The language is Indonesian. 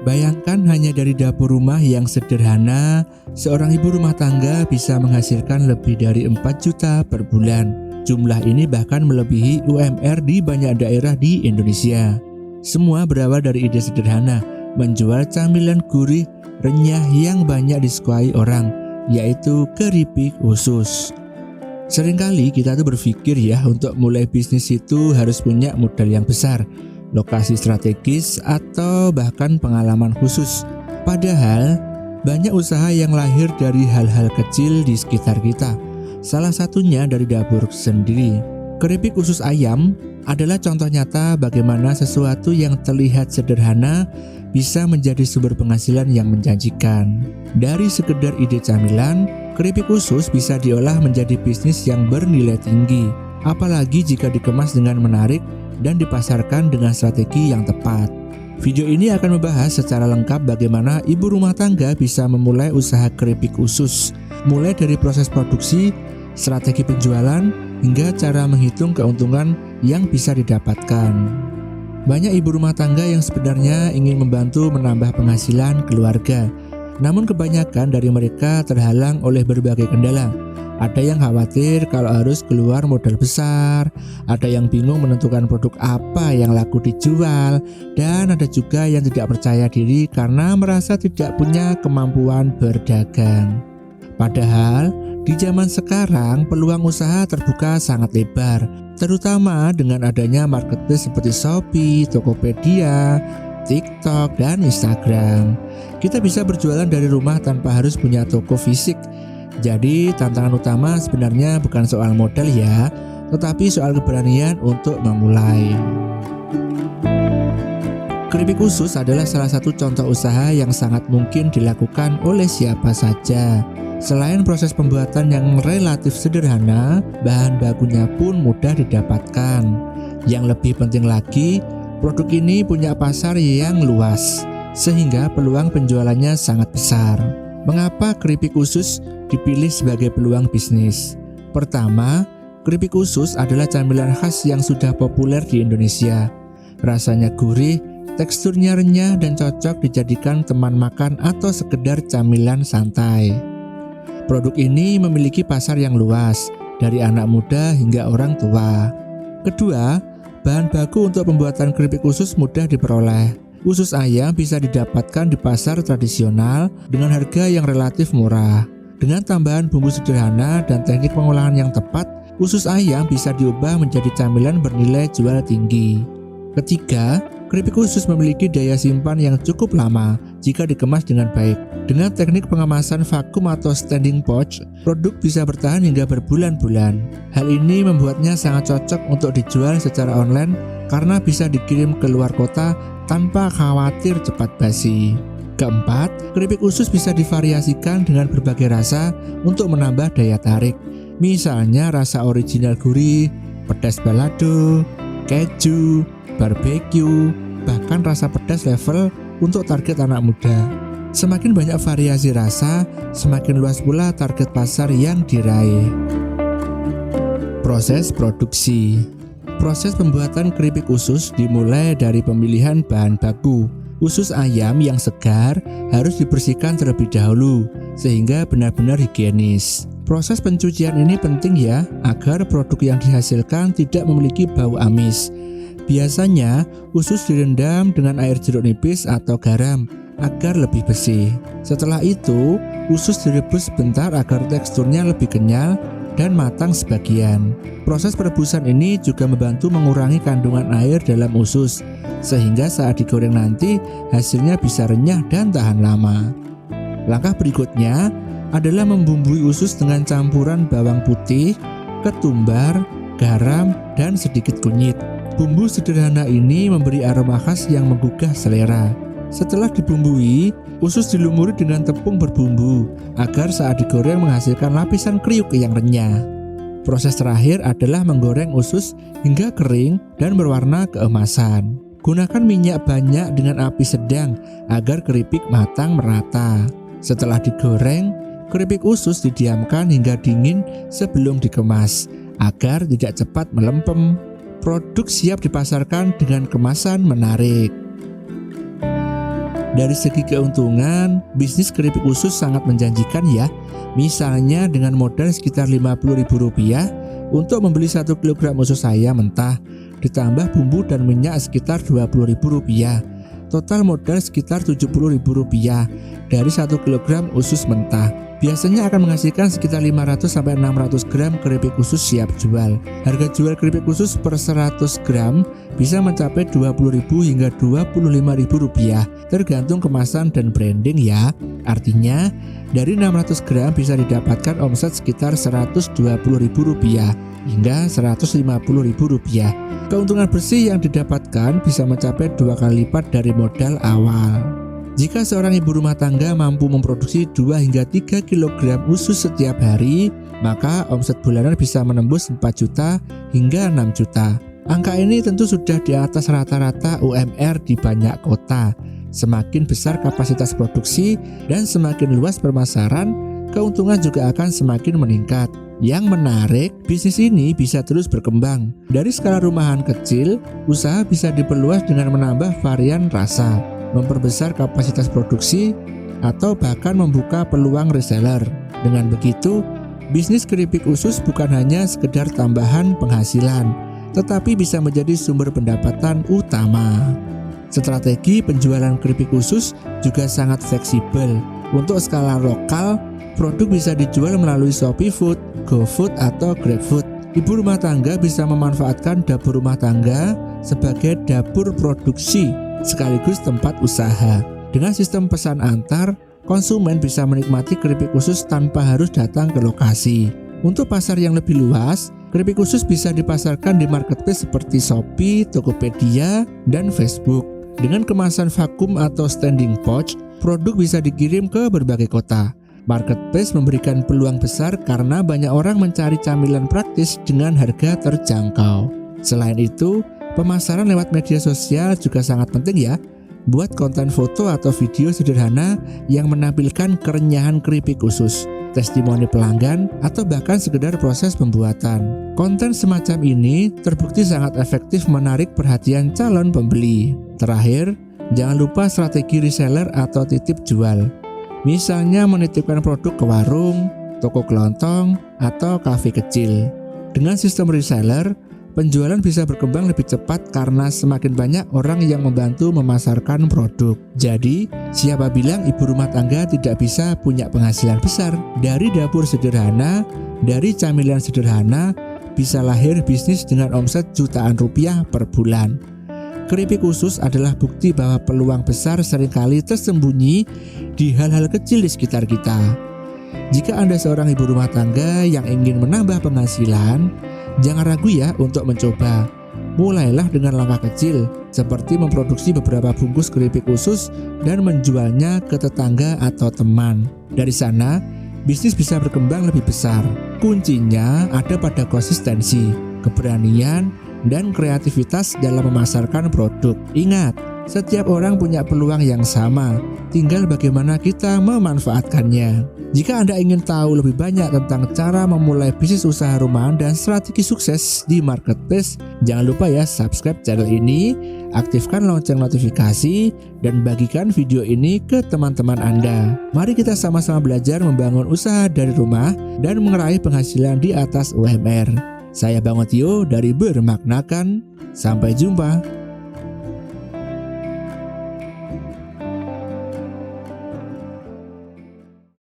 Bayangkan hanya dari dapur rumah yang sederhana, seorang ibu rumah tangga bisa menghasilkan lebih dari 4 juta per bulan. Jumlah ini bahkan melebihi UMR di banyak daerah di Indonesia. Semua berawal dari ide sederhana, menjual camilan gurih, renyah yang banyak disukai orang, yaitu keripik usus. Seringkali kita tuh berpikir ya, untuk mulai bisnis itu harus punya modal yang besar, lokasi strategis, atau bahkan pengalaman khusus. Padahal banyak usaha yang lahir dari hal-hal kecil di sekitar kita. Salah satunya dari dapur sendiri. Keripik usus ayam adalah contoh nyata bagaimana sesuatu yang terlihat sederhana bisa menjadi sumber penghasilan yang menjanjikan. Dari sekedar ide camilan, keripik usus bisa diolah menjadi bisnis yang bernilai tinggi, apalagi jika dikemas dengan menarik dan dipasarkan dengan strategi yang tepat. Video ini akan membahas secara lengkap bagaimana ibu rumah tangga bisa memulai usaha keripik usus, mulai dari proses produksi, strategi penjualan, hingga cara menghitung keuntungan yang bisa didapatkan. Banyak ibu rumah tangga yang sebenarnya ingin membantu menambah penghasilan keluarga, namun kebanyakan dari mereka terhalang oleh berbagai kendala. Ada yang khawatir kalau harus keluar modal besar, ada yang bingung menentukan produk apa yang laku dijual, dan ada juga yang tidak percaya diri karena merasa tidak punya kemampuan berdagang. Padahal di zaman sekarang peluang usaha terbuka sangat lebar, terutama dengan adanya marketplace seperti Shopee, Tokopedia, TikTok, dan Instagram. Kita bisa berjualan dari rumah tanpa harus punya toko fisik. Jadi tantangan utama sebenarnya bukan soal modal ya, tetapi soal keberanian untuk memulai. Keripik usus adalah salah satu contoh usaha yang sangat mungkin dilakukan oleh siapa saja. Selain proses pembuatan yang relatif sederhana, bahan bakunya pun mudah didapatkan. Yang lebih penting lagi, produk ini punya pasar yang luas, sehingga peluang penjualannya sangat besar. Mengapa keripik usus dipilih sebagai peluang bisnis? Pertama, keripik usus adalah camilan khas yang sudah populer di Indonesia. Rasanya gurih, teksturnya renyah, dan cocok dijadikan teman makan atau sekedar camilan santai. Produk ini memiliki pasar yang luas, dari anak muda hingga orang tua. Kedua, bahan baku untuk pembuatan keripik usus mudah diperoleh. Usus ayam bisa didapatkan di pasar tradisional dengan harga yang relatif murah. Dengan tambahan bumbu sederhana dan teknik pengolahan yang tepat, usus ayam bisa diubah menjadi camilan bernilai jual tinggi. Ketiga, keripik usus memiliki daya simpan yang cukup lama jika dikemas dengan baik. Dengan teknik pengemasan vakum atau standing pouch, produk bisa bertahan hingga berbulan-bulan. Hal ini membuatnya sangat cocok untuk dijual secara online karena bisa dikirim ke luar kota tanpa khawatir cepat basi. Keempat, keripik usus bisa divariasikan dengan berbagai rasa untuk menambah daya tarik. Misalnya rasa original gurih, pedas balado, keju, barbecue, bahkan rasa pedas level untuk target anak muda. Semakin banyak variasi rasa, semakin luas pula target pasar yang diraih. Proses produksi. Proses pembuatan keripik usus dimulai dari pemilihan bahan baku. Usus ayam yang segar harus dibersihkan terlebih dahulu sehingga benar-benar higienis. Proses pencucian ini penting ya, agar produk yang dihasilkan tidak memiliki bau amis. Biasanya usus direndam dengan air jeruk nipis atau garam agar lebih bersih. Setelah itu, usus direbus sebentar agar teksturnya lebih kenyal dan matang sebagian. Proses perebusan ini juga membantu mengurangi kandungan air dalam usus, sehingga saat digoreng nanti hasilnya bisa renyah dan tahan lama. Langkah berikutnya adalah membumbui usus dengan campuran bawang putih, ketumbar, garam, dan sedikit kunyit. Bumbu sederhana ini memberi aroma khas yang menggugah selera. Setelah dibumbui, usus dilumuri dengan tepung berbumbu agar saat digoreng menghasilkan lapisan kriuk yang renyah. Proses terakhir adalah menggoreng usus hingga kering dan berwarna keemasan. Gunakan minyak banyak dengan api sedang agar keripik matang merata. Setelah digoreng, keripik usus didiamkan hingga dingin sebelum dikemas agar tidak cepat melempem. Produk siap dipasarkan dengan kemasan menarik. Dari segi keuntungan, bisnis keripik usus sangat menjanjikan ya. Misalnya dengan modal sekitar Rp50.000 untuk membeli 1 kg usus ayam mentah, ditambah bumbu dan minyak sekitar Rp20.000. Total modal sekitar Rp70.000 dari 1 kg usus mentah. Biasanya akan menghasilkan sekitar 500-600 gram keripik usus siap jual. Harga jual keripik usus per 100 gram bisa mencapai Rp20.000 hingga Rp25.000 tergantung kemasan dan branding ya. Artinya dari 600 gram bisa didapatkan omset sekitar Rp120.000 hingga Rp150.000. Keuntungan bersih yang didapatkan bisa mencapai 2 kali lipat dari modal awal. Jika seorang ibu rumah tangga mampu memproduksi 2 hingga 3 kg usus setiap hari, maka omset bulanan bisa menembus 4 juta hingga 6 juta. Angka ini tentu sudah di atas rata-rata UMR di banyak kota. Semakin besar kapasitas produksi dan semakin luas pemasaran, keuntungan juga akan semakin meningkat. Yang menarik, bisnis ini bisa terus berkembang. Dari skala rumahan kecil, usaha bisa diperluas dengan menambah varian rasa, memperbesar kapasitas produksi, atau bahkan membuka peluang reseller. Dengan begitu, bisnis keripik usus bukan hanya sekedar tambahan penghasilan, tetapi bisa menjadi sumber pendapatan utama. Strategi penjualan keripik usus juga sangat fleksibel. Untuk skala lokal, produk bisa dijual melalui Shopee Food, GoFood, atau GrabFood. Ibu rumah tangga bisa memanfaatkan dapur rumah tangga sebagai dapur produksi sekaligus tempat usaha. Dengan sistem pesan antar, konsumen bisa menikmati keripik usus tanpa harus datang ke lokasi. Untuk pasar yang lebih luas, keripik usus bisa dipasarkan di marketplace seperti Shopee, Tokopedia, dan Facebook. Dengan kemasan vakum atau standing pouch, produk bisa dikirim ke berbagai kota. Marketplace memberikan peluang besar karena banyak orang mencari camilan praktis dengan harga terjangkau. Selain itu, pemasaran lewat media sosial juga sangat penting ya. Buat konten foto atau video sederhana yang menampilkan kerenyahan keripik usus, testimoni pelanggan, atau bahkan sekedar proses pembuatan. Konten semacam ini terbukti sangat efektif menarik perhatian calon pembeli. Terakhir, jangan lupa strategi reseller atau titip jual. Misalnya menitipkan produk ke warung, toko kelontong, atau kafe kecil. Dengan sistem reseller, penjualan bisa berkembang lebih cepat karena semakin banyak orang yang membantu memasarkan produk. Jadi, siapa bilang ibu rumah tangga tidak bisa punya penghasilan besar? Dari dapur sederhana, dari camilan sederhana, bisa lahir bisnis dengan omset jutaan rupiah per bulan. Keripik usus adalah bukti bahwa peluang besar seringkali tersembunyi di hal-hal kecil di sekitar kita. Jika Anda seorang ibu rumah tangga yang ingin menambah penghasilan, jangan ragu ya untuk mencoba. Mulailah dengan langkah kecil, seperti memproduksi beberapa bungkus keripik usus dan menjualnya ke tetangga atau teman. Dari sana, bisnis bisa berkembang lebih besar. Kuncinya ada pada konsistensi, keberanian, dan kreativitas dalam memasarkan produk. Ingat, setiap orang punya peluang yang sama, tinggal bagaimana kita memanfaatkannya. Jika Anda ingin tahu lebih banyak tentang cara memulai bisnis usaha rumahan dan strategi sukses di marketplace, jangan lupa ya subscribe channel ini, aktifkan lonceng notifikasi, dan bagikan video ini ke teman-teman Anda. Mari kita sama-sama belajar membangun usaha dari rumah dan meraih penghasilan di atas UMR. Saya Bang Otio dari Bermaknakan. Sampai jumpa.